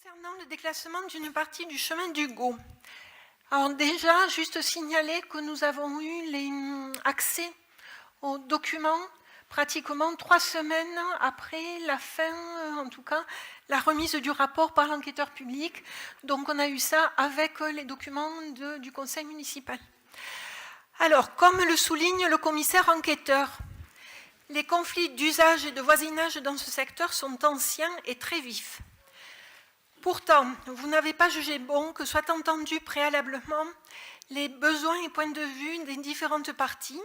Concernant le déclassement d'une partie du chemin d'Hugo, alors déjà, juste signaler que nous avons eu accès aux documents pratiquement 3 semaines après la fin, en tout cas, la remise du rapport par l'enquêteur public. Donc on a eu ça avec les documents du conseil municipal. Alors, comme le souligne le commissaire enquêteur, les conflits d'usage et de voisinage dans ce secteur sont anciens et très vifs. Pourtant, vous n'avez pas jugé bon que soient entendus préalablement les besoins et points de vue des différentes parties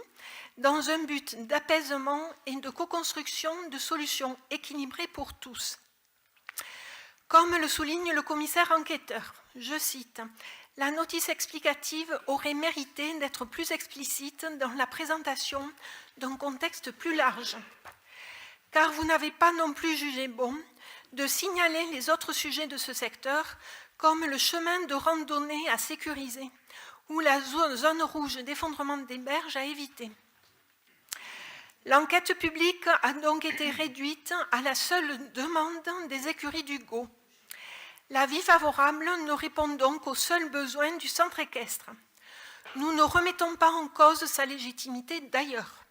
dans un but d'apaisement et de co-construction de solutions équilibrées pour tous. Comme le souligne le commissaire enquêteur, je cite, « La notice explicative aurait mérité d'être plus explicite dans la présentation d'un contexte plus large, car vous n'avez pas non plus jugé bon de signaler les autres sujets de ce secteur, comme le chemin de randonnée à sécuriser ou la zone rouge d'effondrement des berges à éviter. L'enquête publique a donc été réduite à la seule demande des écuries d'Hugo. L'avis favorable ne répond donc aux seuls besoins du centre équestre. Nous ne remettons pas en cause sa légitimité d'ailleurs,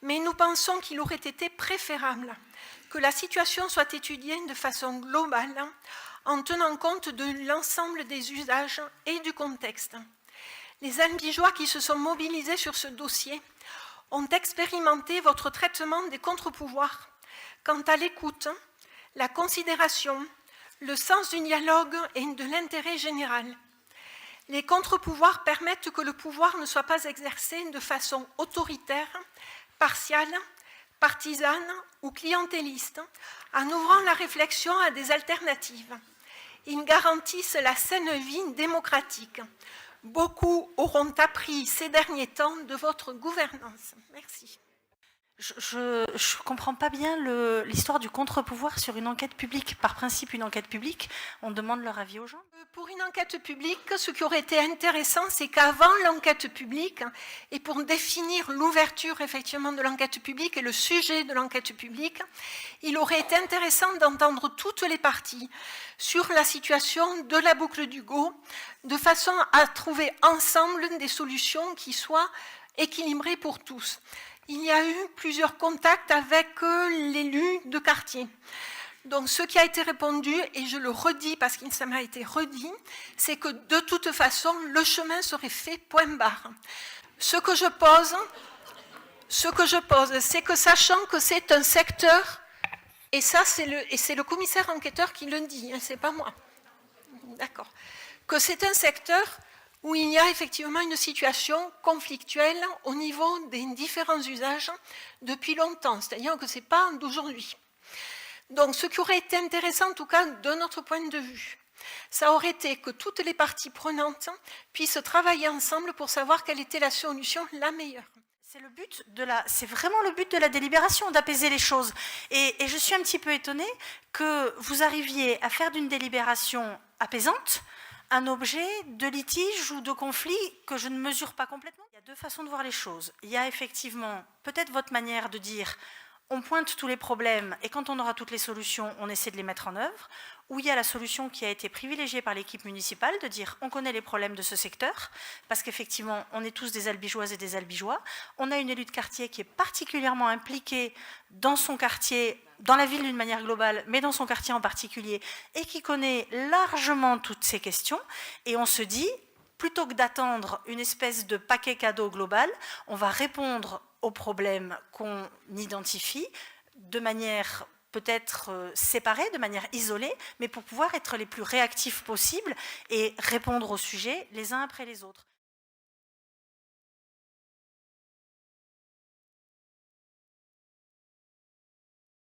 mais nous pensons qu'il aurait été préférable que la situation soit étudiée de façon globale en tenant compte de l'ensemble des usages et du contexte. Les Albigeois qui se sont mobilisés sur ce dossier ont expérimenté votre traitement des contre-pouvoirs quant à l'écoute, la considération, le sens du dialogue et de l'intérêt général. Les contre-pouvoirs permettent que le pouvoir ne soit pas exercé de façon autoritaire, partiale, partisane ou clientéliste, en ouvrant la réflexion à des alternatives. Ils garantissent la saine vie démocratique. Beaucoup auront appris ces derniers temps de votre gouvernance. Merci. Je ne comprends pas bien l'histoire du contre-pouvoir sur une enquête publique. Par principe, une enquête publique, on demande leur avis aux gens. Pour une enquête publique, ce qui aurait été intéressant, c'est qu'avant l'enquête publique, et pour définir l'ouverture effectivement de l'enquête publique et le sujet de l'enquête publique, il aurait été intéressant d'entendre toutes les parties sur la situation de la boucle d'Hugo, de façon à trouver ensemble des solutions qui soient équilibrées pour tous. Il y a eu plusieurs contacts avec l'élu de quartier. Donc ce qui a été répondu, et je le redis parce que ça m'a été redit, c'est que de toute façon, le chemin serait fait point barre. Ce que je pose, c'est que sachant que c'est un secteur, et ça c'est le commissaire enquêteur qui le dit, hein, c'est pas moi, d'accord, que c'est un secteur où il y a effectivement une situation conflictuelle au niveau des différents usages depuis longtemps, c'est-à-dire que ce n'est pas d'aujourd'hui. Donc ce qui aurait été intéressant, en tout cas de notre point de vue, ça aurait été que toutes les parties prenantes puissent travailler ensemble pour savoir quelle était la solution la meilleure. C'est vraiment le but de la délibération, d'apaiser les choses. Et je suis un petit peu étonnée que vous arriviez à faire d'une délibération apaisante un objet de litige ou de conflit que je ne mesure pas complètement. Il y a deux façons de voir les choses. Il y a effectivement peut-être votre manière de dire on pointe tous les problèmes et quand on aura toutes les solutions, on essaie de les mettre en œuvre, ou il y a la solution qui a été privilégiée par l'équipe municipale de dire on connaît les problèmes de ce secteur, parce qu'effectivement on est tous des Albigeoises et des Albigeois, on a une élue de quartier qui est particulièrement impliquée dans son quartier, dans la ville d'une manière globale, mais dans son quartier en particulier, et qui connaît largement toutes ces questions, et on se dit, plutôt que d'attendre une espèce de paquet cadeau global, on va répondre aux problèmes qu'on identifie de manière peut-être séparée, de manière isolée, mais pour pouvoir être les plus réactifs possibles et répondre aux sujets les uns après les autres.